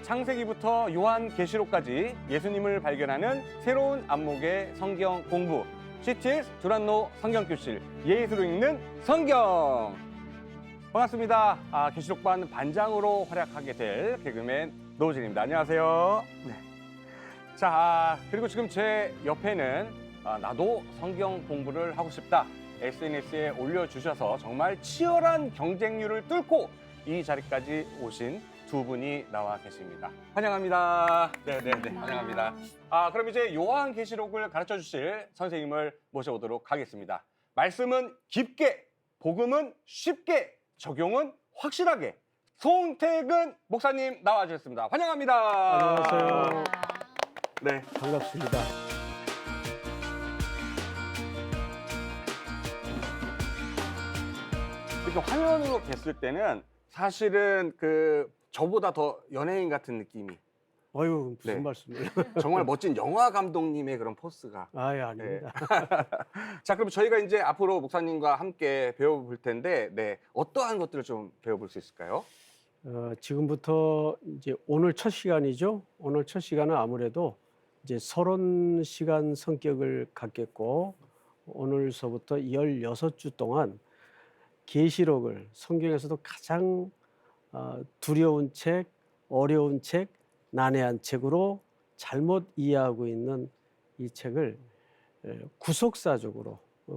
창세기부터 요한계시록까지 예수님을 발견하는 새로운 안목의 성경 공부. CTS 두란노 성경교실 예수로 읽는 성경. 반갑습니다. 계시록반 반장으로 활약하게 될 개그맨 노진입니다. 안녕하세요. 네. 자, 그리고 지금 제 옆에는 나도 성경 공부를 하고 싶다. SNS에 올려주셔서 정말 치열한 경쟁률을 뚫고 이 자리까지 오신 두 분이 나와 계십니다. 환영합니다. 네네네, 환영합니다. 그럼 이제 요한계시록을 가르쳐 주실 선생님을 모셔보도록 하겠습니다. 말씀은 깊게, 복음은 쉽게, 적용은 확실하게. 송태근 목사님 나와주셨습니다. 환영합니다. 안녕하세요. 네. 반갑습니다. 이렇게 화면으로 뵀을 때는 사실은 저보다 더 연예인 같은 느낌이. 어휴, 무슨 네. 말씀이에요? 정말 멋진 영화 감독님의 그런 포스가. 아예 아닙니다. 자, 그럼 저희가 이제 앞으로 목사님과 함께 배워볼 텐데, 네, 어떠한 것들을 좀 배워볼 수 있을까요? 지금부터 이제 오늘 첫 시간이죠. 오늘 첫 시간은 아무래도 이제 서론 시간 성격을 갖겠고, 오늘서부터 16주 동안 계시록을 성경에서도 가장 두려운 책, 어려운 책, 난해한 책으로 잘못 이해하고 있는 이 책을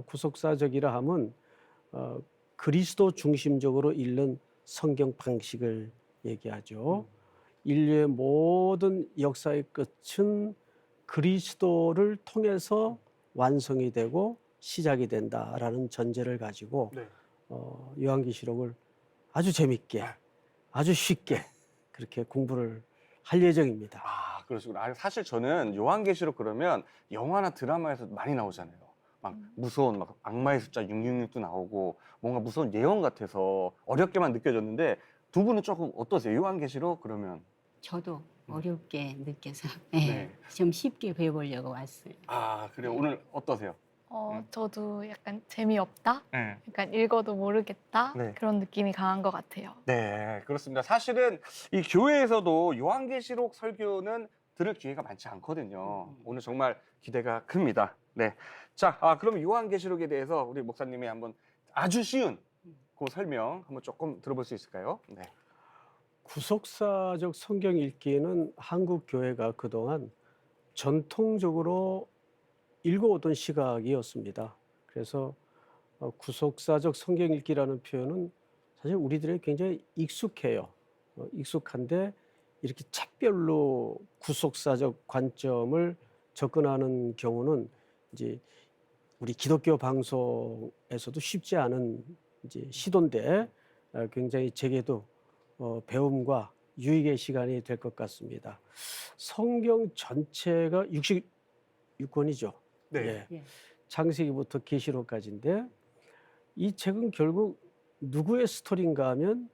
구속사적이라 하면 그리스도 중심적으로 읽는 성경 방식을 얘기하죠. 인류의 모든 역사의 끝은 그리스도를 통해서 완성이 되고 시작이 된다라는 전제를 가지고 네. 요한계시록을 아주 재밌게, 아주 쉽게 그렇게 공부를 할 예정입니다. 그러시구나. 사실 저는 요한계시록 그러면 영화나 드라마에서 많이 나오잖아요. 막 무서운 막 악마의 숫자 666도 나오고 뭔가 무서운 예언 같아서 어렵게만 느껴졌는데 두 분은 조금 어떠세요? 요한계시록 그러면? 저도 어렵게 느껴서 네. 좀 쉽게 배워보려고 왔어요. 그래요. 오늘 어떠세요? 저도 약간 재미없다? 네. 약간 읽어도 모르겠다? 네. 그런 느낌이 강한 것 같아요. 네, 그렇습니다. 사실은 이 교회에서도 요한계시록 설교는 들을 기회가 많지 않거든요. 오늘 정말 기대가 큽니다. 네. 자, 그럼 요한계시록에 대해서 우리 목사님이 한번 아주 쉬운 그 설명 한번 조금 들어볼 수 있을까요? 네. 구속사적 성경 읽기는 한국 교회가 그동안 전통적으로 읽어오던 시각이었습니다. 그래서 구속사적 성경 읽기라는 표현은 사실 우리들에게 굉장히 익숙해요. 익숙한데 이렇게 책별로 구속사적 관점을 접근하는 경우는 이제 우리 기독교 방송에서도 쉽지 않은 이제 시도인데 굉장히 제게도 배움과 유익의 시간이 될 것 같습니다. 성경 전체가 66권이죠. 네. 예. 창세기부터 계시록까지인데 이 책은 결국 누구의 스토리인가 하면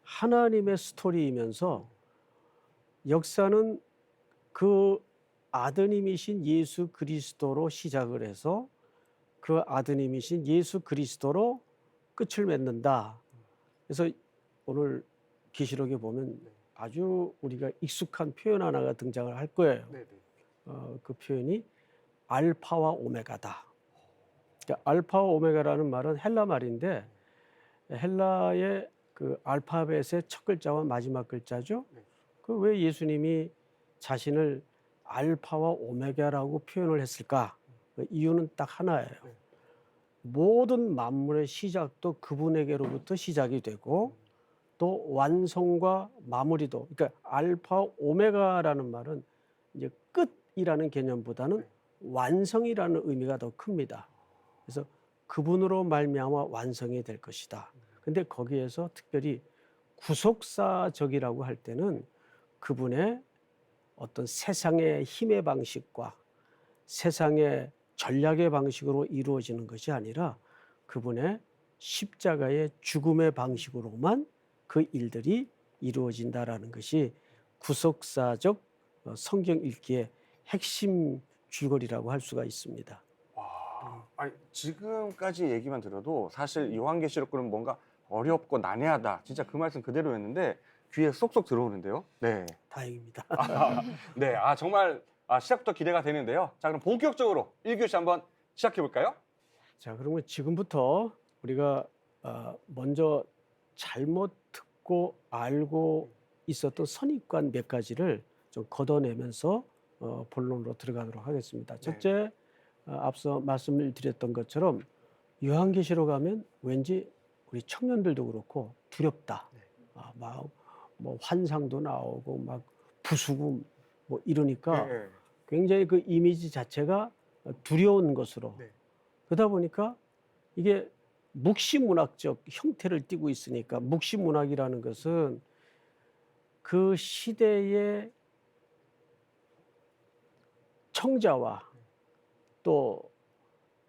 하나님의 스토리이면서 역사는 그 아드님이신 예수 그리스도로 시작을 해서 그 아드님이신 예수 그리스도로 끝을 맺는다. 그래서 오늘 계시록에 보면 아주 우리가 익숙한 표현 하나가 등장을 할 거예요. 네. 그 표현이 알파와 오메가다. 그러니까 알파와 오메가라는 말은 헬라 말인데 헬라의 그 알파벳의 첫 글자와 마지막 글자죠. 그 왜 예수님이 자신을 알파와 오메가라고 표현을 했을까? 그 이유는 딱 하나예요. 모든 만물의 시작도 그분에게로부터 시작이 되고 또 완성과 마무리도, 그러니까 알파 오메가라는 말은 이제 끝이라는 개념보다는 완성이라는 의미가 더 큽니다. 그래서 그분으로 말미암아 완성이 될 것이다. 근데 거기에서 특별히 구속사적이라고 할 때는 그분의 어떤 세상의 힘의 방식과 세상의 전략의 방식으로 이루어지는 것이 아니라 그분의 십자가의 죽음의 방식으로만 그 일들이 이루어진다라는 것이 구속사적 성경 읽기의 핵심 줄거리라고 할 수가 있습니다. 아니, 지금까지 얘기만 들어도 사실 요한계시록 그럼 뭔가 어렵고 난해하다. 진짜 그 말씀 그대로였는데 귀에 쏙쏙 들어오는데요. 네. 다행입니다. 네. 정말 시작부터 기대가 되는데요. 자, 그럼 본격적으로 1교시 한번 시작해 볼까요? 자, 그러면 지금부터 우리가 먼저 잘못 듣고 알고 있었던 선입관 몇 가지를 좀 걷어내면서 본론으로 들어가도록 하겠습니다. 첫째, 앞서 말씀을 드렸던 것처럼 요한계시록 가면 왠지 우리 청년들도 그렇고 두렵다. 막 뭐 환상도 나오고 막 부수고 뭐 이러니까 네. 굉장히 그 이미지 자체가 두려운 것으로 네. 그러다 보니까 이게 묵시문학적 형태를 띠고 있으니까 묵시문학이라는 것은 그 시대의 청자와 또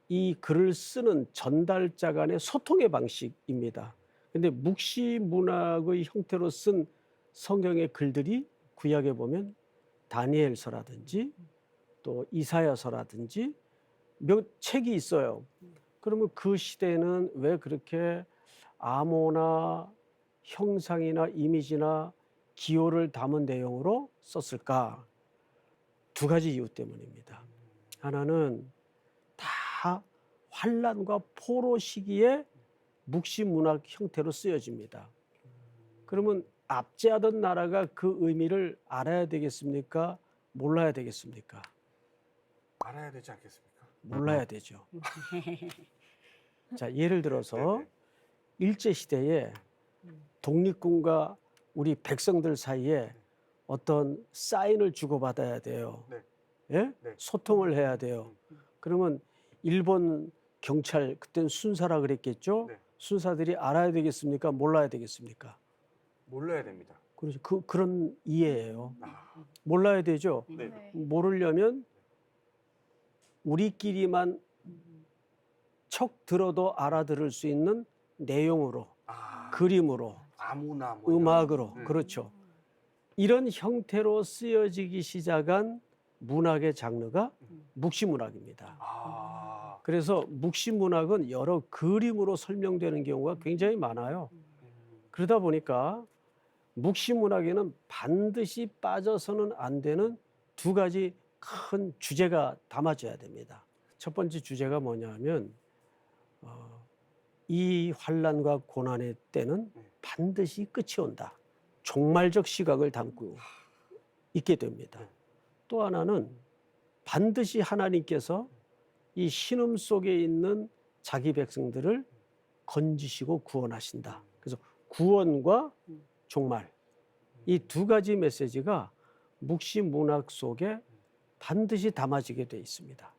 이 글을 쓰는 전달자 간의 소통의 방식입니다. 근데 묵시문학의 형태로 쓴 성경의 글들이 구약에 보면 다니엘서라든지 또 이사야서라든지 몇 책이 있어요. 그러면 그 시대는 왜 그렇게 암호나 형상이나 이미지나 기호를 담은 내용으로 썼을까? 두 가지 이유 때문입니다. 하나는 다 환란과 포로 시기에 묵시문학 형태로 쓰여집니다. 그러면 압제하던 나라가 그 의미를 알아야 되겠습니까? 몰라야 되겠습니까? 알아야 되지 않겠습니까? 몰라야 되죠. 자, 예를 들어서 일제시대에 독립군과 우리 백성들 사이에 어떤 사인을 주고받아야 돼요. 네. 예? 네. 소통을 해야 돼요. 그러면 일본 경찰, 그때는 순사라 그랬겠죠? 네. 순사들이 알아야 되겠습니까? 몰라야 되겠습니까? 몰라야 됩니다. 그렇죠. 그런 이해예요. 아, 몰라야 되죠. 네. 네. 모르려면 우리끼리만 척 들어도 알아들을 수 있는 내용으로, 그림으로, 아무나 뭐 이런. 음악으로, 네. 그렇죠. 이런 형태로 쓰여지기 시작한 문학의 장르가 묵시문학입니다. 그래서 묵시문학은 여러 그림으로 설명되는 경우가 굉장히 많아요. 그러다 보니까 묵시문학에는 반드시 빠져서는 안 되는 두 가지 큰 주제가 담아져야 됩니다. 첫 번째 주제가 뭐냐면 이 환란과 고난의 때는 반드시 끝이 온다. 종말적 시각을 담고 있게 됩니다. 또 하나는 반드시 하나님께서 이 신음 속에 있는 자기 백성들을 건지시고 구원하신다. 그래서 구원과 종말, 이 두 가지 메시지가 묵시문학 속에 반드시 담아지게 돼 있습니다.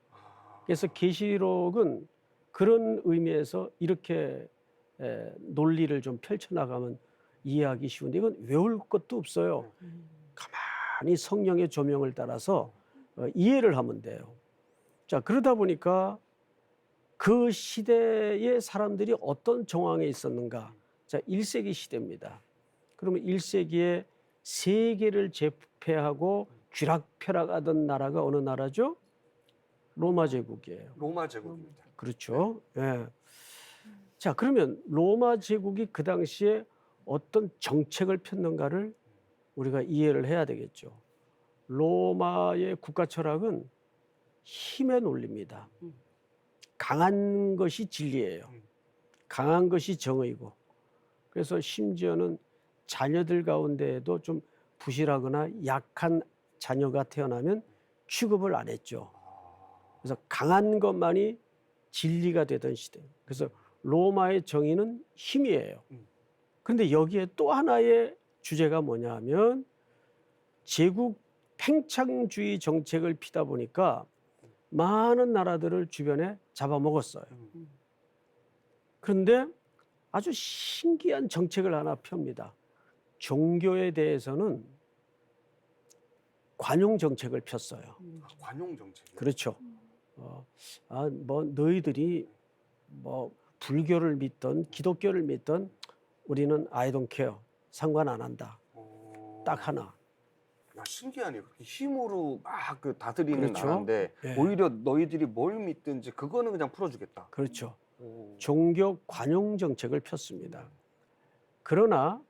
그래서 계시록은 그런 의미에서 이렇게 논리를 좀 펼쳐나가면 이해하기 쉬운데 이건 외울 것도 없어요. 가만히 성령의 조명을 따라서 이해를 하면 돼요. 자, 그러다 보니까 그 시대의 사람들이 어떤 정황에 있었는가? 자, 1세기 시대입니다. 그러면 1세기에 세계를 제패하고 쥐락펴락하던 나라가 어느 나라죠? 로마 제국이에요. 로마 제국입니다. 그렇죠. 예. 자, 그러면 로마 제국이 그 당시에 어떤 정책을 폈는가를 우리가 이해를 해야 되겠죠. 로마의 국가 철학은 힘의 논리입니다. 강한 것이 진리예요. 강한 것이 정의고. 그래서 심지어는 자녀들 가운데에도 좀 부실하거나 약한 자녀가 태어나면 취급을 안 했죠. 그래서 강한 것만이 진리가 되던 시대. 그래서 로마의 정의는 힘이에요. 그런데 여기에 또 하나의 주제가 뭐냐 하면 제국 팽창주의 정책을 피다 보니까 많은 나라들을 주변에 잡아먹었어요. 그런데 아주 신기한 정책을 하나 펴니다. 종교에 대해서는 관용 정책을 폈어요. 관용 정책. 그렇죠. 뭐 너희들이 뭐 불교를 믿던 기독교를 믿던 우리는 I don't care. 상관 안 한다. 딱 하나. 야, 신기하네요. 그렇게 힘으로 막 그 다스리는 그렇죠. 나라인데 네. 오히려 너희들이 뭘 믿든지 그거는 그냥 풀어주겠다. 그렇죠. 오. 종교 관용 정책을 폈습니다. 그러나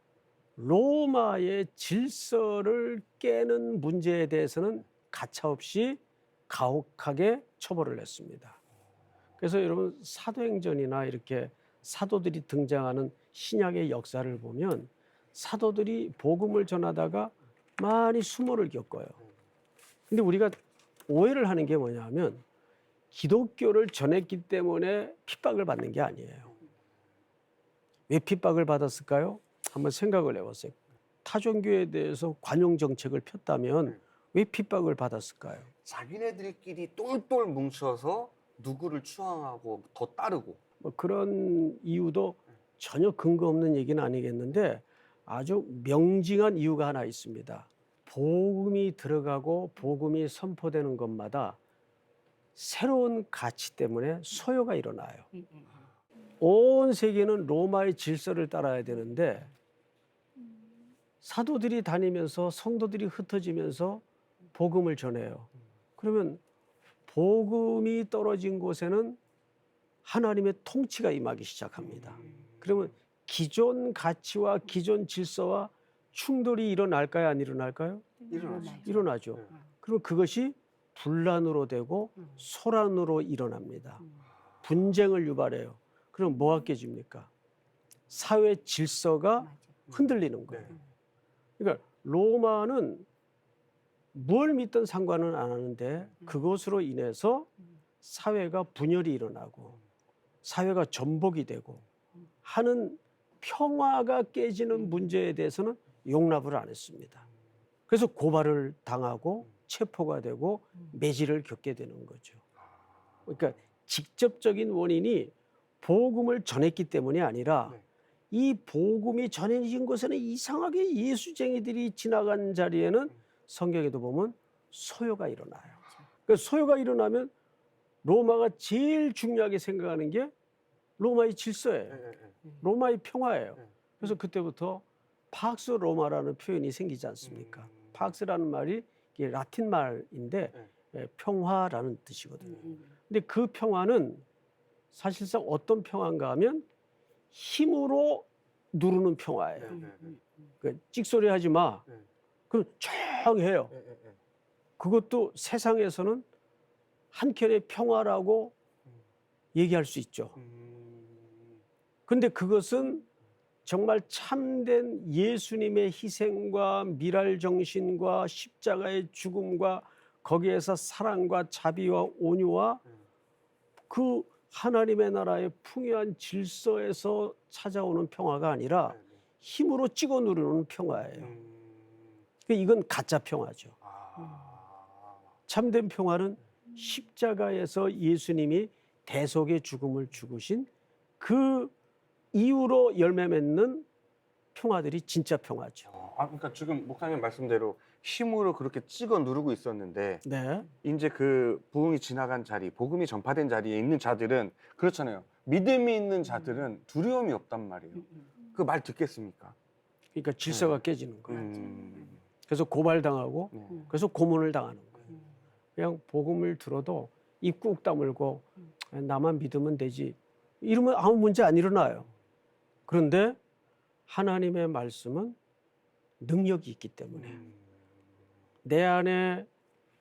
로마의 질서를 깨는 문제에 대해서는 가차없이 가혹하게 처벌을 했습니다. 그래서 여러분 사도행전이나 이렇게 사도들이 등장하는 신약의 역사를 보면 사도들이 복음을 전하다가 많이 수모를 겪어요. 근데 우리가 오해를 하는 게 뭐냐면 기독교를 전했기 때문에 핍박을 받는 게 아니에요. 왜 핍박을 받았을까요? 한번 생각을 해보세요. 타종교에 대해서 관용 정책을 폈다면 왜 핍박을 받았을까요? 자기네들끼리 똘똘 뭉쳐서 누구를 추앙하고 더 따르고. 뭐 그런 이유도 전혀 근거 없는 얘기는 아니겠는데 아주 명징한 이유가 하나 있습니다. 복음이 들어가고 복음이 선포되는 것마다 새로운 가치 때문에 소요가 일어나요. 온 세계는 로마의 질서를 따라야 되는데 사도들이 다니면서 성도들이 흩어지면서 복음을 전해요. 그러면 복음이 떨어진 곳에는 하나님의 통치가 임하기 시작합니다. 그러면 기존 가치와 기존 질서와 충돌이 일어날까요? 안 일어날까요? 일어나죠. 그럼 그것이 분란으로 되고 소란으로 일어납니다. 분쟁을 유발해요. 그럼 뭐가 깨집니까? 사회 질서가 흔들리는 거예요. 그러니까 로마는 뭘 믿든 상관은 안 하는데 그것으로 인해서 사회가 분열이 일어나고 사회가 전복이 되고 하는 평화가 깨지는 문제에 대해서는 용납을 안 했습니다. 그래서 고발을 당하고 체포가 되고 매질을 겪게 되는 거죠. 그러니까 직접적인 원인이 복음을 전했기 때문이 아니라 이 복음이 전해진 곳에는 이상하게 예수쟁이들이 지나간 자리에는 성경에도 보면 소요가 일어나요. 그러니까 소요가 일어나면 로마가 제일 중요하게 생각하는 게 로마의 질서예요. 로마의 평화예요. 그래서 그때부터 팍스 로마라는 표현이 생기지 않습니까? 팍스라는 말이 이게 라틴 말인데 평화라는 뜻이거든요. 근데 그 평화는 사실상 어떤 평화인가 하면 힘으로 누르는 평화예요. 그 찍소리 하지 마. 그럼 조용해요. 그것도 세상에서는 한켠의 평화라고 얘기할 수 있죠. 근데 그것은 정말 참된 예수님의 희생과 미랄 정신과 십자가의 죽음과 거기에서 사랑과 자비와 온유와 그 하나님의 나라의 풍요한 질서에서 찾아오는 평화가 아니라 힘으로 찍어 누르는 평화예요. 이건 가짜 평화죠. 참된 평화는 십자가에서 예수님이 대속의 죽음을 죽으신 그 이후로 열매 맺는 평화들이 진짜 평화죠. 그러니까 지금 목사님 말씀대로 힘으로 그렇게 찍어 누르고 있었는데 네. 이제 그 부흥이 지나간 자리, 복음이 전파된 자리에 있는 자들은 그렇잖아요. 믿음이 있는 자들은 두려움이 없단 말이에요. 그 말 듣겠습니까? 그러니까 질서가 깨지는 거예요. 음, 그래서 고발당하고 네. 그래서 고문을 당하는 거예요. 그냥 복음을 들어도 입 꾹 다물고 나만 믿으면 되지. 이러면 아무 문제 안 일어나요. 그런데 하나님의 말씀은 능력이 있기 때문에 내 안에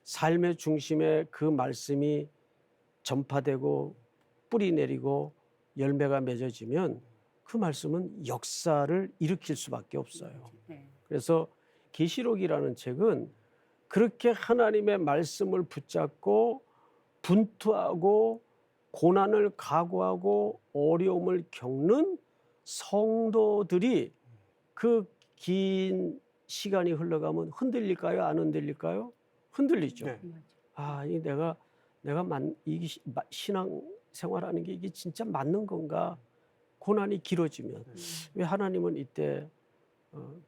삶의 중심에 그 말씀이 전파되고 뿌리 내리고 열매가 맺어지면 그 말씀은 역사를 일으킬 수밖에 없어요. 그래서 계시록이라는 책은 그렇게 하나님의 말씀을 붙잡고 분투하고 고난을 각오하고 어려움을 겪는 성도들이 그 긴 시간이 흘러가면 흔들릴까요? 안 흔들릴까요? 흔들리죠. 네. 이 내가 이게 신앙 생활하는 게 이게 진짜 맞는 건가? 고난이 길어지면 왜 하나님은 이때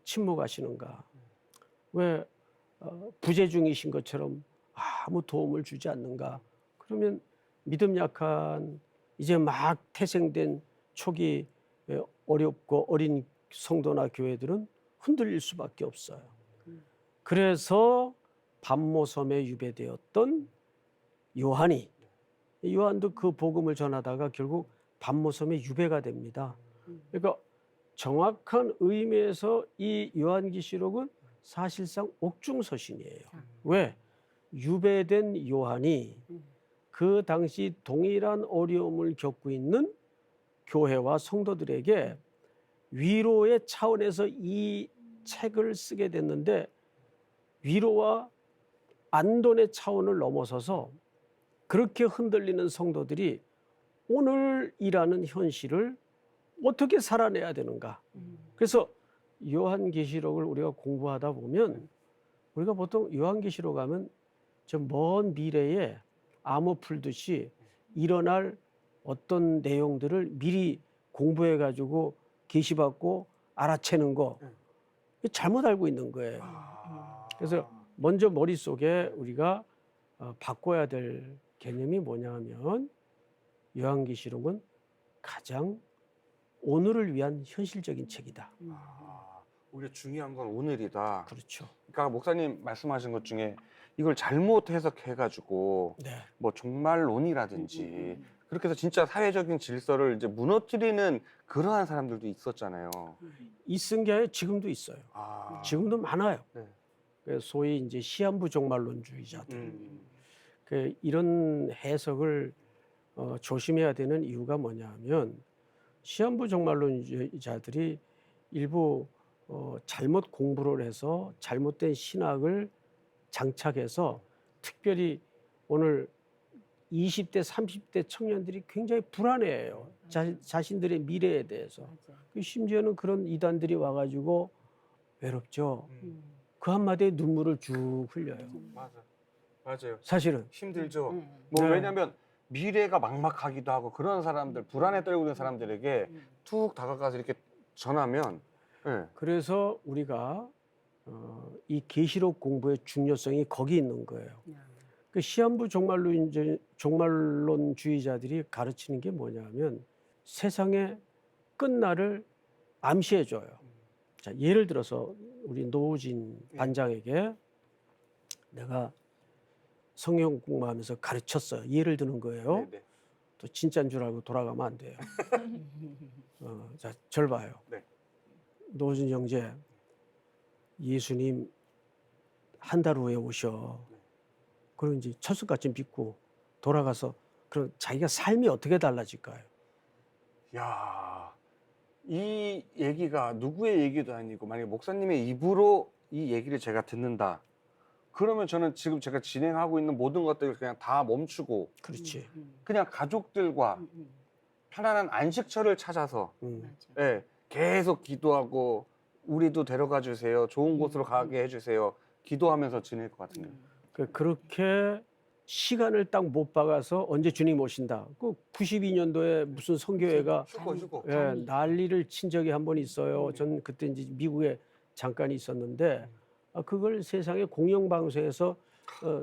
침묵하시는가? 왜 부재 중이신 것처럼 아무 도움을 주지 않는가? 그러면 믿음 약한 이제 막 태생된 초기 어렵고 어린 성도나 교회들은 흔들릴 수밖에 없어요. 그래서 반모섬에 유배되었던 요한도 그 복음을 전하다가 결국 반모섬에 유배가 됩니다. 그러니까 정확한 의미에서 이 요한계시록은 사실상 옥중서신이에요. 왜? 유배된 요한이 그 당시 동일한 어려움을 겪고 있는 교회와 성도들에게 위로의 차원에서 이 책을 쓰게 됐는데 위로와 안돈의 차원을 넘어서서 그렇게 흔들리는 성도들이 오늘이라는 현실을 어떻게 살아내야 되는가. 그래서 요한계시록을 우리가 공부하다 보면 우리가 보통 요한계시록 하면 저 먼 미래에 암호 풀듯이 일어날 어떤 내용들을 미리 공부해 가지고 계시받고 알아채는 거 잘못 알고 있는 거예요. 그래서 먼저 머릿속에 우리가 바꿔야 될 개념이 뭐냐 하면 요한계시록은 가장 오늘을 위한 현실적인 책이다. 오히려 중요한 건 오늘이다. 그렇죠. 그러니까 목사님 말씀하신 것 중에 이걸 잘못 해석해가지고 네. 뭐 종말론이라든지 그렇게 해서 진짜 사회적인 질서를 이제 무너뜨리는 그러한 사람들도 있었잖아요. 있은 게 아니라 지금도 있어요. 지금도 많아요. 네. 그 소위 이제 시한부 종말론주의자들. 이런 해석을 조심해야 되는 이유가 뭐냐면 시한부 종말론주의자들이 일부 잘못 공부를 해서 잘못된 신학을 장착해서 특별히 오늘 20대, 30대 청년들이 굉장히 불안해해요. 자신들의 미래에 대해서. 심지어는 그런 이단들이 와가지고 외롭죠. 그 한마디에 눈물을 쭉 흘려요. 맞아요. 사실은. 힘들죠. 네. 뭐 네. 왜냐하면 미래가 막막하기도 하고 그런 사람들, 불안에 떨고 있는 사람들에게 툭 다가가서 이렇게 전하면 그래서 우리가 이 계시록 공부의 중요성이 거기 있는 거예요. 그 시한부 종말론주의자들이 가르치는 게 뭐냐면 세상의 끝날을 암시해 줘요. 자, 예를 들어서 우리 노우진 반장에게 내가 성경 공부하면서 가르쳤어요. 예를 드는 거예요. 네네. 또 진짜인 줄 알고 돌아가면 안 돼요. 자, 절 봐요. 네. 노우진 형제, 예수님 한 달 후에 오셔. 그리고 이제 철석같이 믿고 돌아가서 그럼 자기가 삶이 어떻게 달라질까요? 야, 이 얘기가 누구의 얘기도 아니고 만약에 목사님의 입으로 이 얘기를 제가 듣는다. 그러면 저는 지금 제가 진행하고 있는 모든 것들을 그냥 다 멈추고 그렇지. 그냥 가족들과 편안한 안식처를 찾아서 예, 계속 기도하고 우리도 데려가 주세요. 좋은 곳으로 가게 해주세요. 기도하면서 지낼 것 같은데. 그렇게 시간을 딱 못 박아서 언제 주님 오신다. 그 92년도에 무슨 선교회가 휴고. 예, 난리를 친 적이 한 번 있어요. 전 그때 이제 미국에 잠깐 있었는데 그걸 세상에 공영방송에서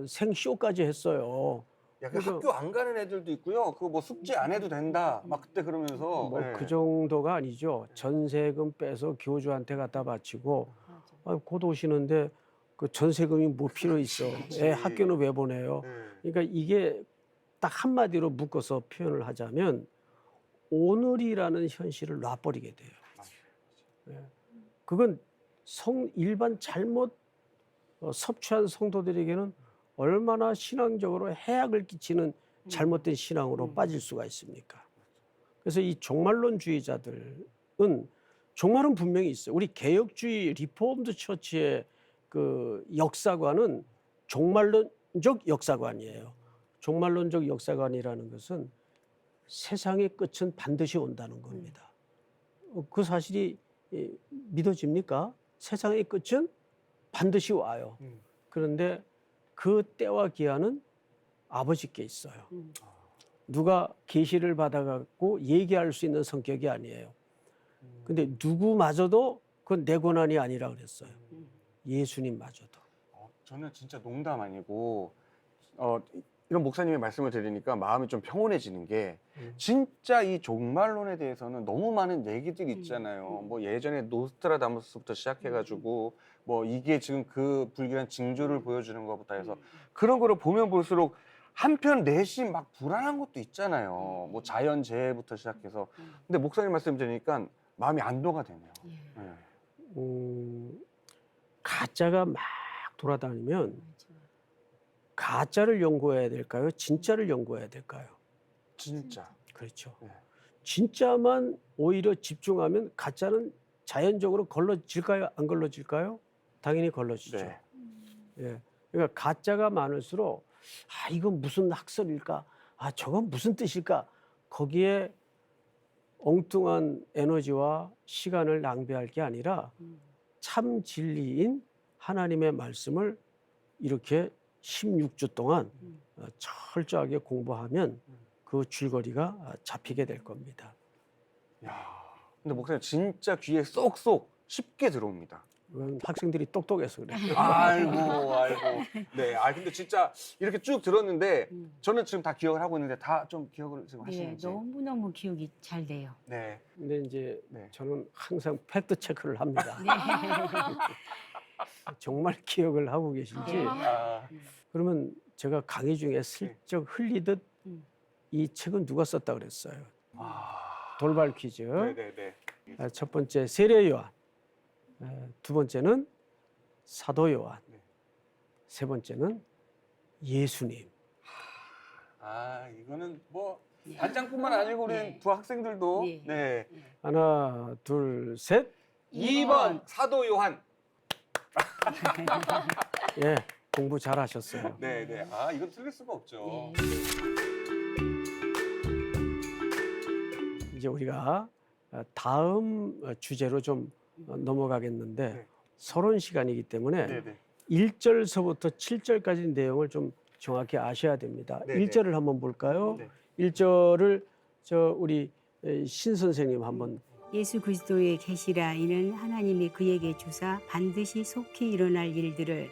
생쇼까지 했어요. 약간 학교 안 가는 애들도 있고요. 그거 뭐 숙제 안 해도 된다. 막 그때 그러면서. 뭐 예. 그 정도가 아니죠. 전세금 빼서 교주한테 갖다 바치고 곧 오시는데 그 전세금이 뭐 필요 있어. 애 학교는 왜 보내요? 예. 그러니까 이게 딱 한마디로 묶어서 표현을 하자면 오늘이라는 현실을 놔버리게 돼요. 예. 그건 일반 잘못 섭취한 성도들에게는 얼마나 신앙적으로 해악을 끼치는 잘못된 신앙으로 빠질 수가 있습니까? 그래서 이 종말론주의자들은 종말은 분명히 있어요. 우리 개혁주의 리포엄드 처치의 그 역사관은 종말론적 역사관이에요. 종말론적 역사관이라는 것은 세상의 끝은 반드시 온다는 겁니다. 그 사실이 믿어집니까? 세상의 끝은 반드시 와요. 그런데 그 때와 기한은 아버지께 있어요. 누가 계시를 받아갖고 얘기할 수 있는 성격이 아니에요. 근데 누구마저도 그건 내 권한이 아니라 그랬어요. 예수님마저도. 저는 진짜 농담 아니고 이런 목사님의 말씀을 들으니까 마음이 좀 평온해지는 게 진짜 이 종말론에 대해서는 너무 많은 얘기들이 있잖아요. 뭐 예전에 노스트라다무스부터 시작해가지고 뭐 이게 지금 그 불길한 징조를 보여주는 것부터 해서 그런 거를 보면 볼수록 한편 내심 막 불안한 것도 있잖아요. 뭐 자연재해부터 시작해서. 근데 목사님 말씀 들으니까 마음이 안도가 되네요. 예. 네. 가짜가 막 돌아다니면 맞아요. 가짜를 연구해야 될까요? 진짜를 연구해야 될까요? 진짜. 그렇죠. 네. 진짜만 오히려 집중하면 가짜는 자연적으로 걸러질까요? 안 걸러질까요? 당연히 걸러지죠. 네. 예. 그러니까 가짜가 많을수록 이건 무슨 학설일까? 저건 무슨 뜻일까? 거기에 엉뚱한 에너지와 시간을 낭비할 게 아니라 참 진리인 하나님의 말씀을 이렇게 16주 동안 철저하게 공부하면 그 줄거리가 잡히게 될 겁니다. 야, 근데 목사님 진짜 귀에 쏙쏙 쉽게 들어옵니다. 그건 학생들이 똑똑해서 그래요. 아이고. 네. 근데 진짜 이렇게 쭉 들었는데 저는 지금 다 기억을 하고 있는데 다 좀 기억을 지금 네, 하시는지. 너무너무 기억이 잘 돼요. 네. 근데 이제 네. 저는 항상 팩트 체크를 합니다. 네. 정말 기억을 하고 계신지. 아, 그러면 제가 강의 중에 슬쩍 흘리듯 이 책은 누가 썼다 그랬어요. 돌발 퀴즈. 네네네. 첫 번째 세례 요한, 두 번째는 사도 요한, 네. 세 번째는 예수님. 이거는 뭐 네. 단장뿐만 아니고 우리 네. 부학생들도 네. 네. 하나, 둘, 셋. 2번 사도 요한. 예, 공부 잘하셨어요. 네네. 이건 틀릴 수가 없죠. 네. 이제 우리가 다음 주제로 좀 넘어가겠는데 네. 서론 시간이기 때문에 네네. 1절서부터 7절까지 내용을 좀 정확히 아셔야 됩니다. 네네. 1절을 한번 볼까요? 네. 1절을 우리 신 선생님 한번. 예수 그리스도의 계시라 이는 하나님이 그에게 주사 반드시 속히 일어날 일들을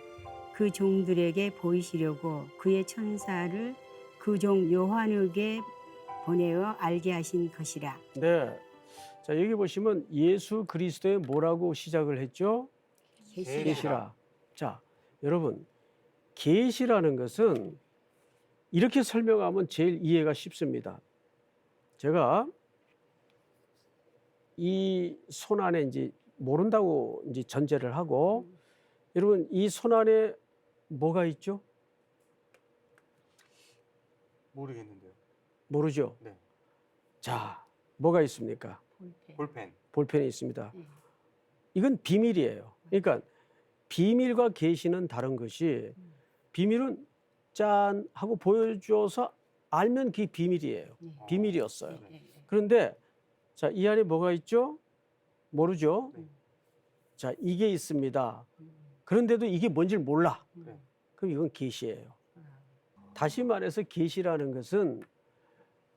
그 종들에게 보이시려고 그의 천사를 그 종 요한에게 보내어 알게 하신 것이라. 네. 자, 여기 보시면 예수 그리스도의 뭐라고 시작을 했죠? 계시라. 계시라. 자, 여러분, 계시라는 것은 이렇게 설명하면 제일 이해가 쉽습니다. 제가 이 손 안에 이제 모른다고 이제 전제를 하고, 여러분 이 손 안에 뭐가 있죠? 모르겠는데요. 모르죠? 네. 자, 뭐가 있습니까? 볼펜. 볼펜. 볼펜이 있습니다. 네. 이건 비밀이에요. 그러니까 비밀과 계시는 다른 것이, 비밀은 짠 하고 보여줘서 알면 그게 비밀이에요. 네. 비밀이었어요. 네, 네, 네. 그런데 자, 이 안에 뭐가 있죠? 모르죠? 네. 자, 이게 있습니다. 그런데도 이게 뭔지를 몰라. 네. 그럼 이건 계시예요. 다시 말해서 계시라는 것은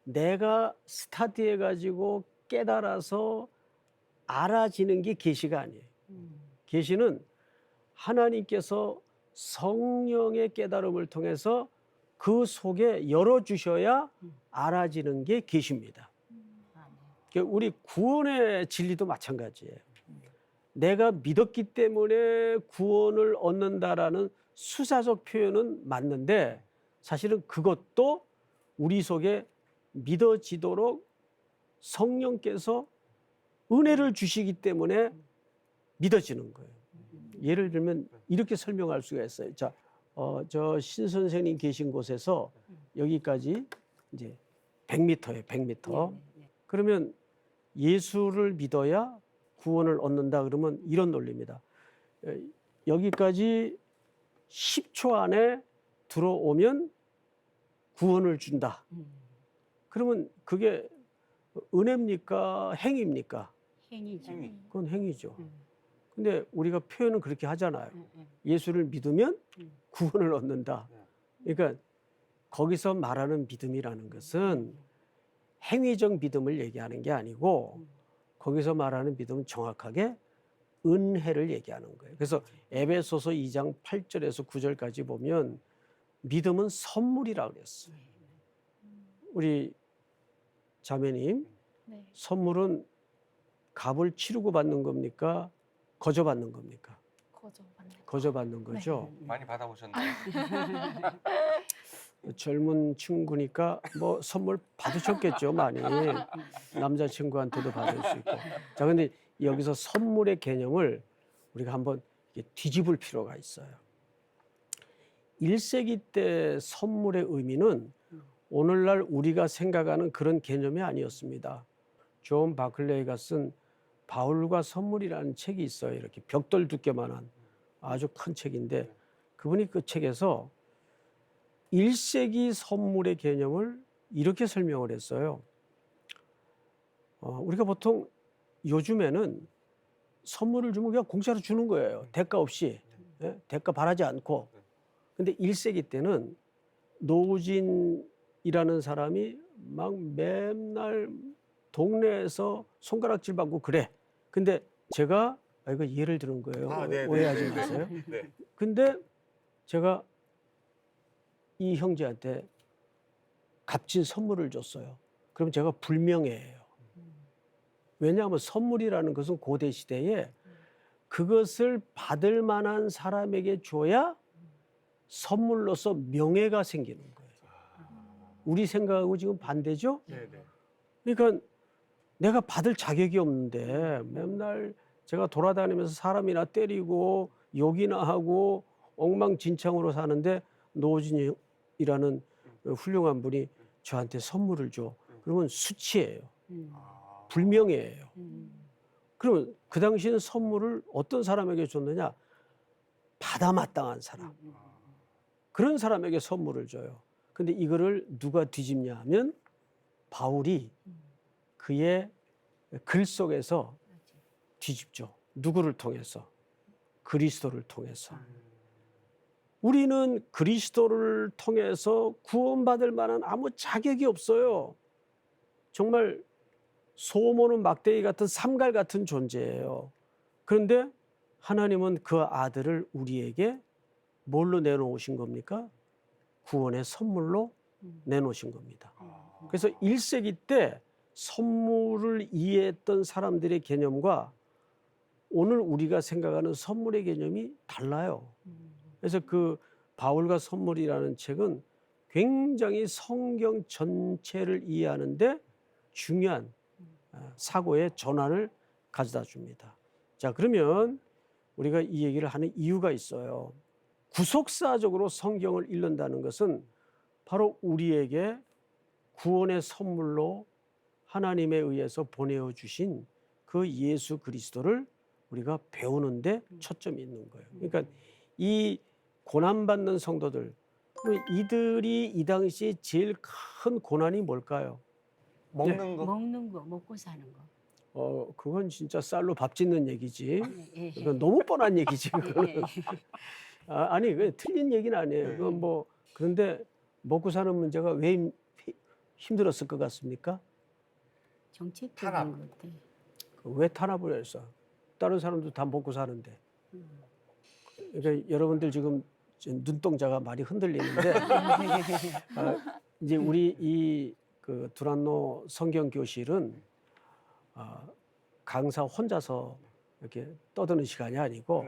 내가 스타트해 가지고 깨달아서 알아지는 게 계시가 아니에요. 계시는 하나님께서 성령의 깨달음을 통해서 그 속에 열어주셔야 알아지는 게 계시입니다. 우리 구원의 진리도 마찬가지예요. 내가 믿었기 때문에 구원을 얻는다라는 수사적 표현은 맞는데 사실은 그것도 우리 속에 믿어지도록 성령께서 은혜를 주시기 때문에 믿어지는 거예요. 예를 들면 이렇게 설명할 수가 있어요. 자, 저 신 선생님 계신 곳에서 여기까지 이제 100m예요, 100m. 그러면 예수를 믿어야 구원을 얻는다 그러면 이런 논리입니다. 여기까지 10초 안에 들어오면 구원을 준다. 그러면 그게 은혜입니까? 행위입니까? 행위죠. 행위. 그건 행위죠. 근데 우리가 표현은 그렇게 하잖아요. 예수를 믿으면 구원을 얻는다. 그러니까 거기서 말하는 믿음이라는 것은 행위적 믿음을 얘기하는 게 아니고 거기서 말하는 믿음은 정확하게 은혜를 얘기하는 거예요. 그래서 에베소서 2장 8절에서 9절까지 보면 믿음은 선물이라고 그랬어요. 우리 자매님, 네. 선물은 값을 치르고 받는 겁니까? 거저 받는 겁니까? 거저 받는 거. 거저 받는 거죠. 많이 받아보셨나요? 젊은 친구니까 뭐 선물 받으셨겠죠, 많이. 남자친구한테도 받을 수 있고. 자, 근데 여기서 선물의 개념을 우리가 한번 이렇게 뒤집을 필요가 있어요. 1세기 때 선물의 의미는 오늘날 우리가 생각하는 그런 개념이 아니었습니다. 존 바클레이가 쓴 바울과 선물이라는 책이 있어요. 이렇게 벽돌 두께만한 아주 큰 책인데 그분이 그 책에서 1세기 선물의 개념을 이렇게 설명을 했어요. 우리가 보통 요즘에는 선물을 주면 그냥 공짜로 주는 거예요. 대가 없이. 예? 대가 바라지 않고. 근데 1세기 때는 노진이라는 사람이 막 맨날 동네에서 손가락질 받고 그래. 근데 제가 이거 예를 드는 거예요. 오해하지 마세요. 네. 근데 제가 이 형제한테 값진 선물을 줬어요. 그럼 제가 불명예해요. 왜냐하면 선물이라는 것은 고대 시대에 그것을 받을 만한 사람에게 줘야 선물로서 명예가 생기는 거예요. 우리 생각하고 지금 반대죠? 네. 그러니까 내가 받을 자격이 없는데 맨날 제가 돌아다니면서 사람이나 때리고 욕이나 하고 엉망진창으로 사는데 노진이라는 훌륭한 분이 저한테 선물을 줘. 그러면 수치예요. 불명예예요. 그러면 그 당시에는 선물을 어떤 사람에게 줬느냐? 받아 마땅한 사람. 그런 사람에게 선물을 줘요. 근데 이거를 누가 뒤집냐 하면 바울이 그의 글 속에서 뒤집죠. 누구를 통해서? 그리스도를 통해서. 우리는 그리스도를 통해서 구원받을 만한 아무 자격이 없어요. 정말 소모는 막대기 같은 삼갈 같은 존재예요. 그런데 하나님은 그 아들을 우리에게 뭘로 내놓으신 겁니까? 구원의 선물로 내놓으신 겁니다. 그래서 1세기 때 선물을 이해했던 사람들의 개념과 오늘 우리가 생각하는 선물의 개념이 달라요. 그래서 그 바울과 선물이라는 책은 굉장히 성경 전체를 이해하는데 중요한 사고의 전환을 가져다 줍니다. 자, 그러면 우리가 이 얘기를 하는 이유가 있어요. 구속사적으로 성경을 읽는다는 것은 바로 우리에게 구원의 선물로 하나님에 의해서 보내어 주신 그 예수 그리스도를 우리가 배우는데 초점이 있는 거예요. 그러니까 이 고난받는 성도들, 이들이 이 당시 제일 큰 고난이 뭘까요? 먹는 거. 먹는 거, 먹고 사는 거. 그건 진짜 쌀로 밥 짓는 얘기지. 예. 그건 너무 뻔한 얘기지. 그거는. 예. 아니, 그 틀린 얘기는 아니에요. 그건 뭐 그런데 먹고 사는 문제가 왜 힘들었을 것 같습니까? 정책적인 탄압. 것들. 왜 탄압을 했어? 다른 사람도 다 먹고 사는데. 그러니까 여러분들 지금 눈동자가 많이 흔들리는데 이제 우리 이 그 두란노 성경 교실은 강사 혼자서 이렇게 떠드는 시간이 아니고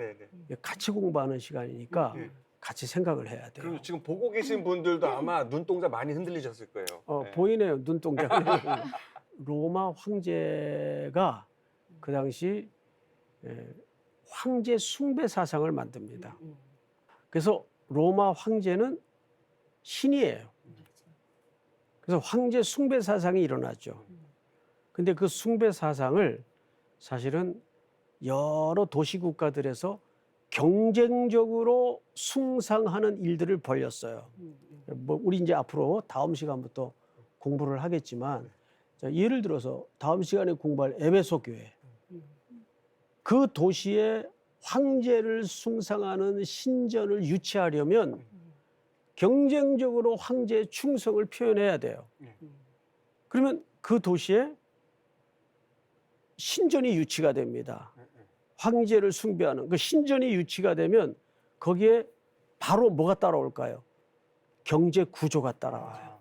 같이 공부하는 시간이니까 같이 생각을 해야 돼요. 그리고 지금 보고 계신 분들도 아마 눈동자 많이 흔들리셨을 거예요. 네. 보이네요, 눈동자가. 로마 황제가 그 당시 황제 숭배 사상을 만듭니다. 그래서 로마 황제는 신이에요. 그래서 황제 숭배 사상이 일어나죠. 근데 그 숭배 사상을 사실은 여러 도시 국가들에서 경쟁적으로 숭상하는 일들을 벌였어요. 뭐 우리 이제 앞으로 다음 시간부터 공부를 하겠지만, 자, 예를 들어서 다음 시간에 공부할 에베소 교회, 그 도시에 황제를 숭상하는 신전을 유치하려면 경쟁적으로 황제의 충성을 표현해야 돼요. 그러면 그 도시에 신전이 유치가 됩니다. 황제를 숭배하는 그 신전이 유치가 되면 거기에 바로 뭐가 따라올까요? 경제 구조가 따라와요.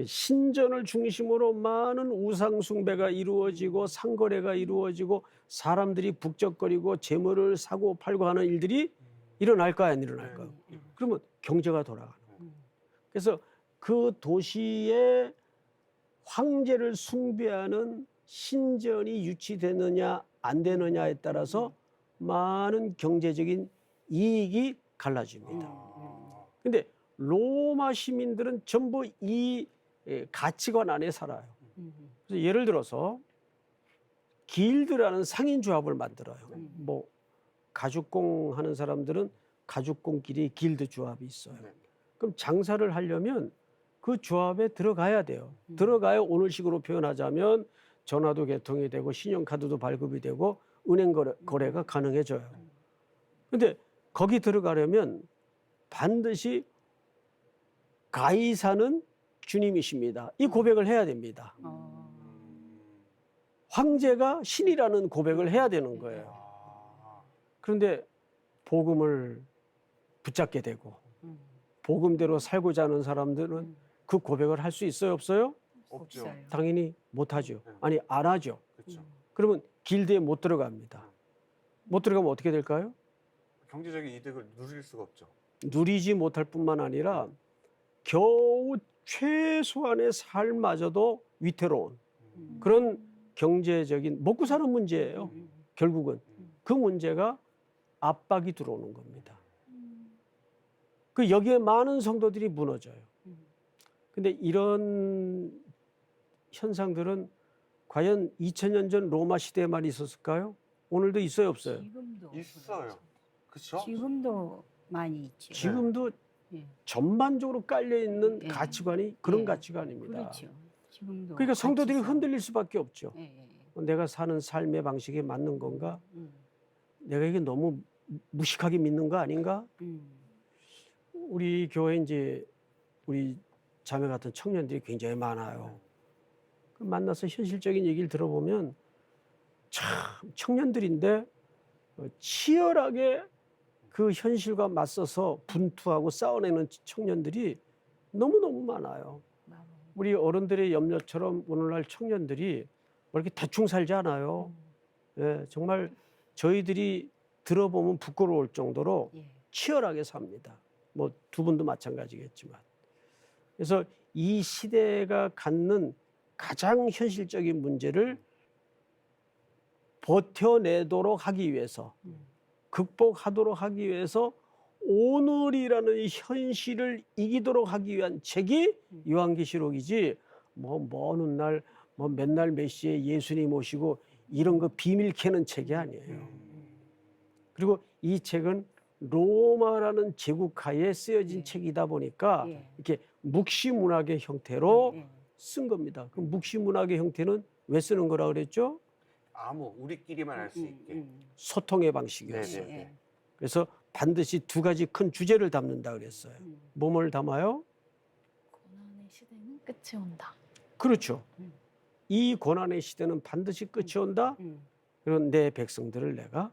신전을 중심으로 많은 우상 숭배가 이루어지고 상거래가 이루어지고 사람들이 북적거리고 재물을 사고 팔고 하는 일들이 일어날까요, 안 일어날까요? 그러면 경제가 돌아가는 거예요. 그래서 그 도시에 황제를 숭배하는 신전이 유치되느냐 안 되느냐에 따라서 많은 경제적인 이익이 갈라집니다. 근데 로마 시민들은 전부 이 가치관 안에 살아요. 그래서 예를 들어서 길드라는 상인 조합을 만들어요. 뭐 가죽공 하는 사람들은 가죽공끼리 길드 조합이 있어요. 그럼 장사를 하려면 그 조합에 들어가야 돼요. 들어가야 오늘식으로 표현하자면 전화도 개통이 되고 신용카드도 발급이 되고 은행 거래가 가능해져요. 근데 거기 들어가려면 반드시 가이사는 주님이십니다. 이 고백을 해야 됩니다. 황제가 신이라는 고백을 해야 되는 거예요. 그런데 복음을 붙잡게 되고 복음대로 살고자 하는 사람들은 그 고백을 할 수 있어요, 없어요? 없죠. 당연히 못하죠. 아니, 안 하죠. 그렇죠. 그러면 길드에 못 들어갑니다. 못 들어가면 어떻게 될까요? 경제적인 이득을 누릴 수가 없죠. 누리지 못할 뿐만 아니라 겨우 최소한의 삶마저도 위태로운 그런 경제적인 먹고 사는 문제예요. 결국은 그 문제가 압박이 들어오는 겁니다. 그 여기에 많은 성도들이 무너져요. 근데 이런 현상들은 과연 2000년 전 로마 시대에만 있었을까요? 오늘도 있어요, 없어요? 지금도 있어요. 그렇죠? 지금도 많이 있죠. 지금도 예. 전반적으로 깔려 있는 예. 가치관이 그런 예. 가치관입니다. 그렇죠. 지금도 그러니까 성도들이 가치상. 흔들릴 수밖에 없죠. 예, 예, 내가 사는 삶의 방식이 맞는 건가? 음, 내가 이게 너무 무식하게 믿는 거 아닌가? 우리 교회 이제 우리 자매 같은 청년들이 굉장히 많아요. 그 만나서 현실적인 얘기를 들어보면 참 청년들인데 치열하게 그 현실과 맞서서 분투하고 싸워내는 청년들이 너무너무 많아요. 우리 어른들의 염려처럼 오늘날 청년들이 뭐 이렇게 대충 살지 않아요. 예, 정말 저희들이 들어보면 부끄러울 정도로 예. 치열하게 삽니다. 뭐 두 분도 마찬가지겠지만. 그래서 이 시대가 갖는 가장 현실적인 문제를 버텨내도록 하기 위해서, 극복하도록 하기 위해서 오늘이라는 이 현실을 이기도록 하기 위한 책이 요한계시록이지 뭐 어느 날 뭐 맨날 몇 시에 예수님 오시고 이런 거 비밀 캐는 책이 아니에요. 그리고 이 책은 로마라는 제국하에 쓰여진 책이다 보니까 예. 이렇게 묵시문학의 형태로 예. 쓴 겁니다. 그럼 묵시문학의 형태는 왜 쓰는 거라 그랬죠? 우리끼리만 알 수 있게. 소통의 방식이었어요. 네네. 그래서 반드시 두 가지 큰 주제를 담는다 그랬어요. 뭐를 담아요? 고난의 시대는 끝이 온다. 그렇죠. 이 고난의 시대는 반드시 끝이 온다. 그런 내 백성들을 내가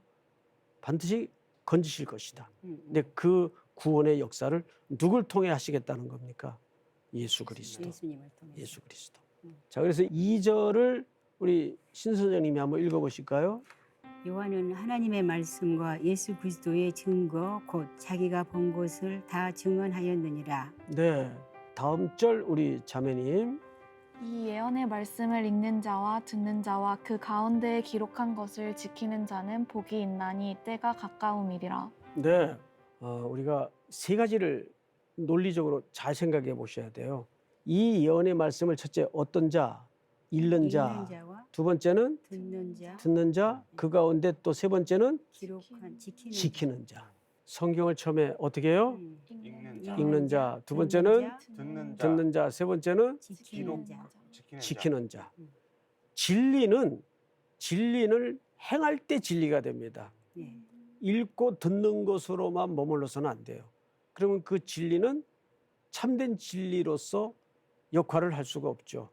반드시 건지실 것이다. 근데 그 구원의 역사를 누굴 통해 하시겠다는 겁니까? 예수 그리스도. 예수님을 통해서. 예수 그리스도. 자, 그래서 2절을 우리 신선생님이 한번 읽어보실까요? 요한은 하나님의 말씀과 예수 그리스도의 증거 곧 자기가 본 것을 다 증언하였느니라. 네. 다음 절 우리 자매님. 이 예언의 말씀을 읽는 자와 듣는 자와 그 가운데에 기록한 것을 지키는 자는 복이 있나니 때가 가까움이리라. 네. 우리가 세 가지를 논리적으로 잘 생각해 보셔야 돼요. 이 예언의 말씀을 첫째 어떤 자, 읽는 자, 자와 두 번째는 듣는 자, 듣는 자, 그 가운데 또 세 번째는 기록한 지키는 자. 성경을 처음에 어떻게 해요? 읽는 자, 읽는 자, 두 번째는 듣는 자, 듣는 자, 세 번째는 지키는 자. 지키는 자. 진리는 행할 때 진리가 됩니다. 예. 읽고 듣는 것으로만 머물러서는 안 돼요. 그러면 그 진리는 참된 진리로서 역할을 할 수가 없죠.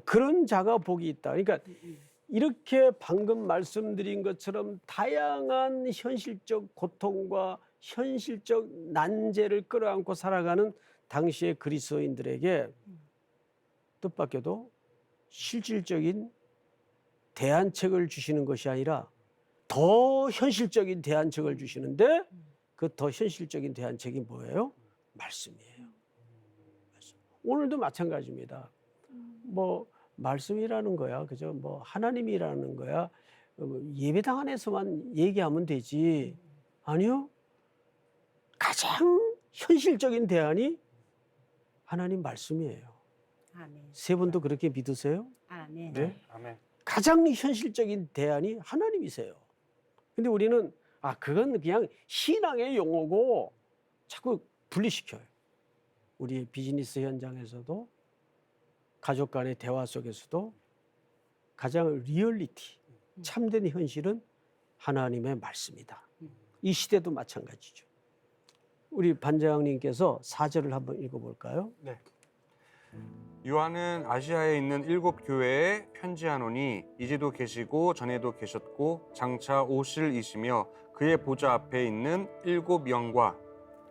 그런 자가 복이 있다. 그러니까 이렇게 방금 말씀드린 것처럼 다양한 현실적 고통과 현실적 난제를 끌어안고 살아가는 당시의 그리스도인들에게 뜻밖에도 실질적인 대안책을 주시는 것이 아니라 더 현실적인 대안책을 주시는데 그 더 현실적인 대안책이 뭐예요? 말씀이에요. 오늘도 마찬가지입니다. 뭐 말씀이라는 거야, 그죠? 뭐 하나님이라는 거야. 예배당 안에서만 얘기하면 되지. 아니요. 가장 현실적인 대안이 하나님 말씀이에요. 아멘. 세 분도 그렇게 믿으세요? 아멘. 네. 아멘. 가장 현실적인 대안이 하나님이세요. 근데 우리는 그건 그냥 신앙의 용어고 자꾸 분리시켜요. 우리의 비즈니스 현장에서도 가족 간의 대화 속에서도 가장 리얼리티, 참된 현실은 하나님의 말씀이다. 이 시대도 마찬가지죠. 우리 반장님께서 4절을 한번 읽어볼까요? 네. 요한은 아시아에 있는 7 교회에 편지하노니 이제도 계시고 전에도 계셨고 장차 오실 이시며 그의 보좌 앞에 있는 7영과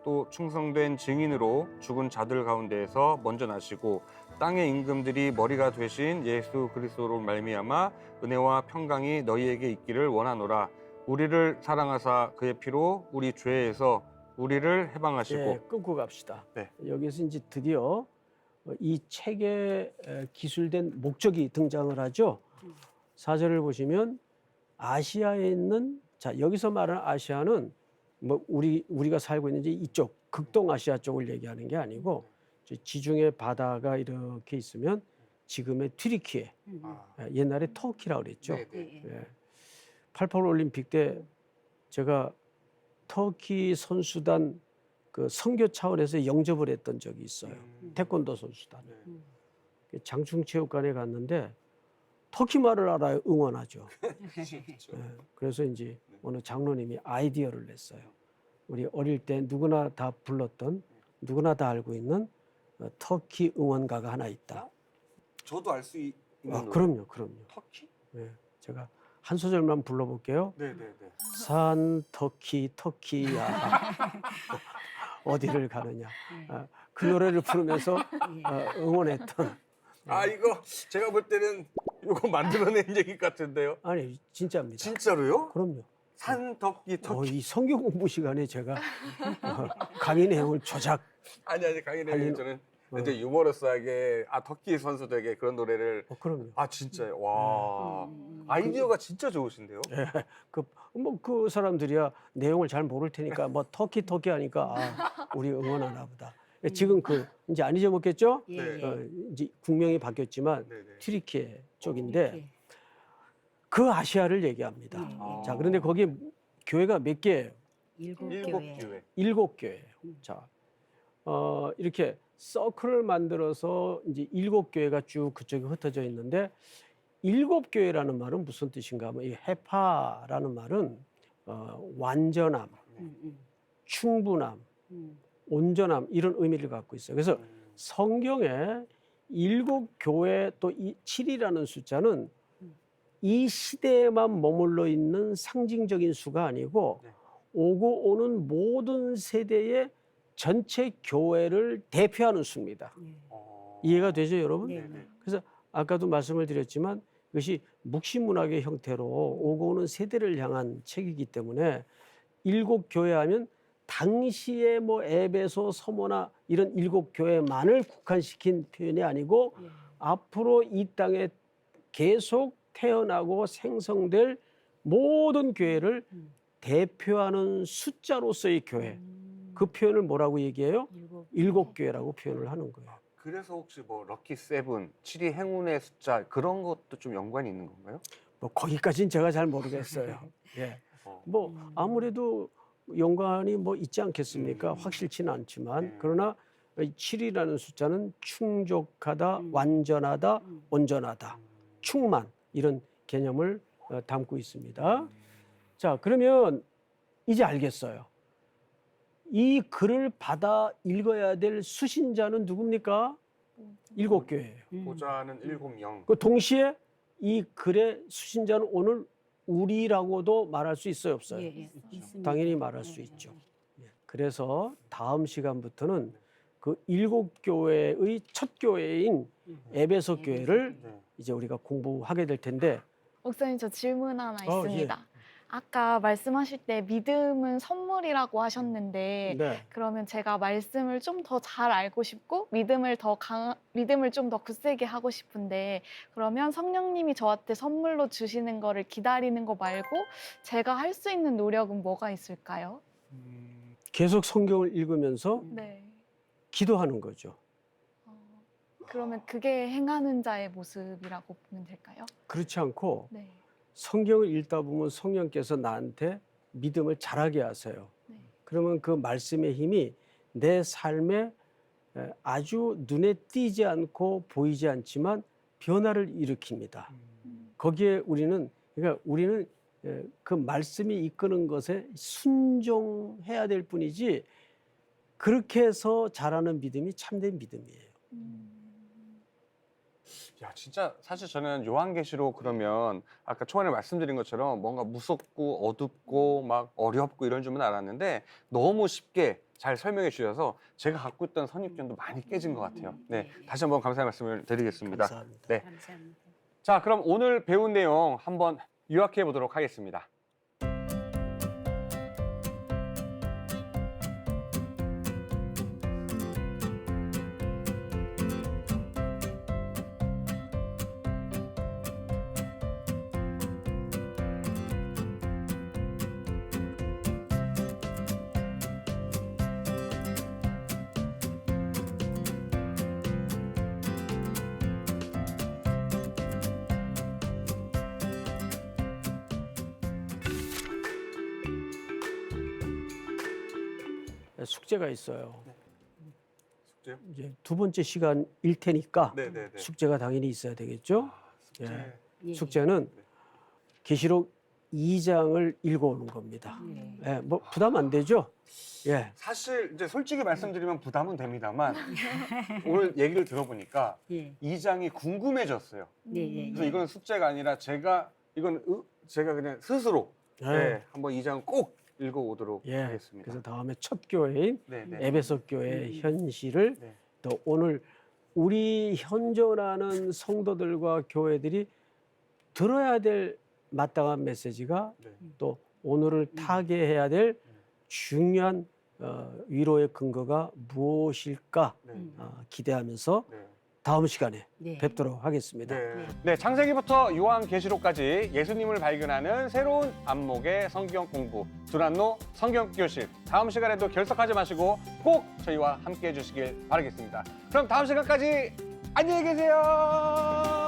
또 충성된 증인으로 죽은 자들 가운데에서 먼저 나시고 땅의 임금들이 머리가 되신 예수 그리스도로 말미암아 은혜와 평강이 너희에게 있기를 원하노라. 우리를 사랑하사 그의 피로 우리 죄에서 우리를 해방하시고. 네, 끊고 갑시다. 네. 여기서 이제 드디어 이 책에 기술된 목적이 등장을 하죠. 4절을 보시면 아시아에 있는, 자 여기서 말하는 아시아는 뭐 우리가 살고 있는 이쪽 극동아시아 쪽을 얘기하는 게 아니고 지중해 바다가 이렇게 있으면 지금의 튀르키예, 옛날에 터키라고 그랬죠. 예. 88 올림픽 때 제가 터키 선수단 그 선교 차원에서 영접을 했던 적이 있어요. 태권도 선수단. 장충체육관에 갔는데 터키 말을 알아요. 응원하죠. 예. 그래서 이제 어느 장로님이 아이디어를 냈어요. 우리 어릴 때 누구나 다 불렀던, 누구나 다 알고 있는 터키 응원가가 하나 있다. 저도 알 수 있는 노래. 그럼요. 터키? 예. 제가 한 소절만 불러볼게요. 네네네. 산 터키야 어디를 가느냐. 그 노래를 부르면서 응원했던. 이거 제가 볼 때는 이거 만들어낸 얘기 같은데요. 아니 진짜입니다. 진짜로요? 그럼요. 산터키 터키. 이 성경 공부 시간에 제가 강의 내용을 조작. 아니 강의는 아니, 저는 이제 유머러스하게 터키 선수들에게 그런 노래를. 그럼요. 진짜요. 와. 아이디어가 진짜 좋으신데요. 그 사람들이야 내용을 잘 모를 테니까 뭐 터키 하니까 우리 응원하나 보다. 지금 이제 안 잊어먹겠죠? 예. 이제 국명이 바뀌었지만 네네. 튀르키예 쪽인데 그 아시아를 얘기합니다. 자, 그런데 거기 교회가 몇 개예요? 7 7 교회. 교회. 7교회예요. 자, 이렇게 서클을 만들어서 이제 7교회가 쭉 그쪽에 흩어져 있는데 7교회라는 말은 무슨 뜻인가 하면 이 헤파라는 말은 완전함, 충분함, 온전함 이런 의미를 갖고 있어요. 그래서 성경에 7교회 또 7이라는 숫자는 이 시대에만 머물러 있는 상징적인 수가 아니고 오고 오는 모든 세대의 전체 교회를 대표하는 수입니다. 이해가 되죠, 여러분? 네. 그래서 아까도 말씀을 드렸지만 이것이 묵시문학의 형태로 오고 오는 세대를 향한 책이기 때문에 7교회 하면 당시에 뭐 에베소, 서모나 이런 7교회만을 국한시킨 표현이 아니고 앞으로 이 땅에 계속 태어나고 생성될 모든 교회를 대표하는 숫자로서의 교회. 그 표현을 뭐라고 얘기해요? 7교회라고 표현을 하는 거예요. 그래서 혹시 뭐 럭키 세븐, 7이 행운의 숫자 그런 것도 좀 연관이 있는 건가요? 뭐 거기까지는 제가 잘 모르겠어요. 예. 뭐 아무래도 연관이 뭐 있지 않겠습니까? 확실치는 않지만 그러나 7이라는 숫자는 충족하다, 완전하다, 온전하다, 충만 이런 개념을 담고 있습니다. 자, 그러면 이제 알겠어요. 이 글을 받아 읽어야 될 수신자는 누굽니까? 7교회예요. 보좌는 7명. 그 동시에 이 글의 수신자는 오늘 우리라고도 말할 수 있어요, 없어요? 있습니다. 당연히 말할 수 있죠. 그래서 다음 시간부터는 그 7교회의 첫 교회인 에베소 교회를 이제 우리가 공부하게 될 텐데 목사님 저 질문 하나 예. 있습니다. 아까 말씀하실 때 믿음은 선물이라고 하셨는데 네. 그러면 제가 말씀을 좀 더 잘 알고 싶고 믿음을 좀 더 굳세게 하고 싶은데 그러면 성령님이 저한테 선물로 주시는 거를 기다리는 거 말고 제가 할 수 있는 노력은 뭐가 있을까요? 계속 성경을 읽으면서 네. 기도하는 거죠. 그러면 그게 행하는 자의 모습이라고 보면 될까요? 그렇지 않고 네. 성경을 읽다 보면 성령께서 나한테 믿음을 자라게 하세요. 네. 그러면 그 말씀의 힘이 내 삶에 아주 눈에 띄지 않고 보이지 않지만 변화를 일으킵니다. 거기에 우리는 그 말씀이 이끄는 것에 순종해야 될 뿐이지 그렇게 해서 자라는 믿음이 참된 믿음이에요. 야, 진짜 사실 저는 요한계시록 그러면 아까 초반에 말씀드린 것처럼 뭔가 무섭고 어둡고 막 어렵고 이런 줄은 알았는데 너무 쉽게 잘 설명해 주셔서 제가 갖고 있던 선입견도 많이 깨진 것 같아요. 네, 다시 한번 감사의 말씀을 드리겠습니다. 감사합니다. 네. 감사합니다. 자, 그럼 오늘 배운 내용 한번 요약해 보도록 하겠습니다. 숙제가 있어요. 숙제요? 이제 두 번째 시간일 테니까 네, 네, 네. 숙제가 당연히 있어야 되겠죠. 숙제. 예. 예. 숙제는 계시록 2장을 읽어오는 겁니다. 네. 예, 뭐 부담 안 되죠? 예. 사실 이제 솔직히 말씀드리면 부담은 됩니다만 오늘 얘기를 들어보니까 예. 이 장이 궁금해졌어요. 네. 그래서 이건 숙제가 아니라 제가 그냥 스스로 네, 한번 이 장 꼭 읽어오도록 예. 하겠습니다. 그래서 다음에 첫 교회인 네, 네. 에베소 교회 현실을 네. 또 오늘 우리 현존하는 성도들과 교회들이 들어야 될 마땅한 메시지가 네. 또 오늘을 타개해야 될 중요한 위로의 근거가 무엇일까 네. 기대하면서 네. 다음 시간에 네. 뵙도록 하겠습니다. 네. 네, 창세기부터 요한계시록까지 예수님을 발견하는 새로운 안목의 성경 공부 두란노 성경교실 다음 시간에도 결석하지 마시고 꼭 저희와 함께 해주시길 바라겠습니다. 그럼 다음 시간까지 안녕히 계세요.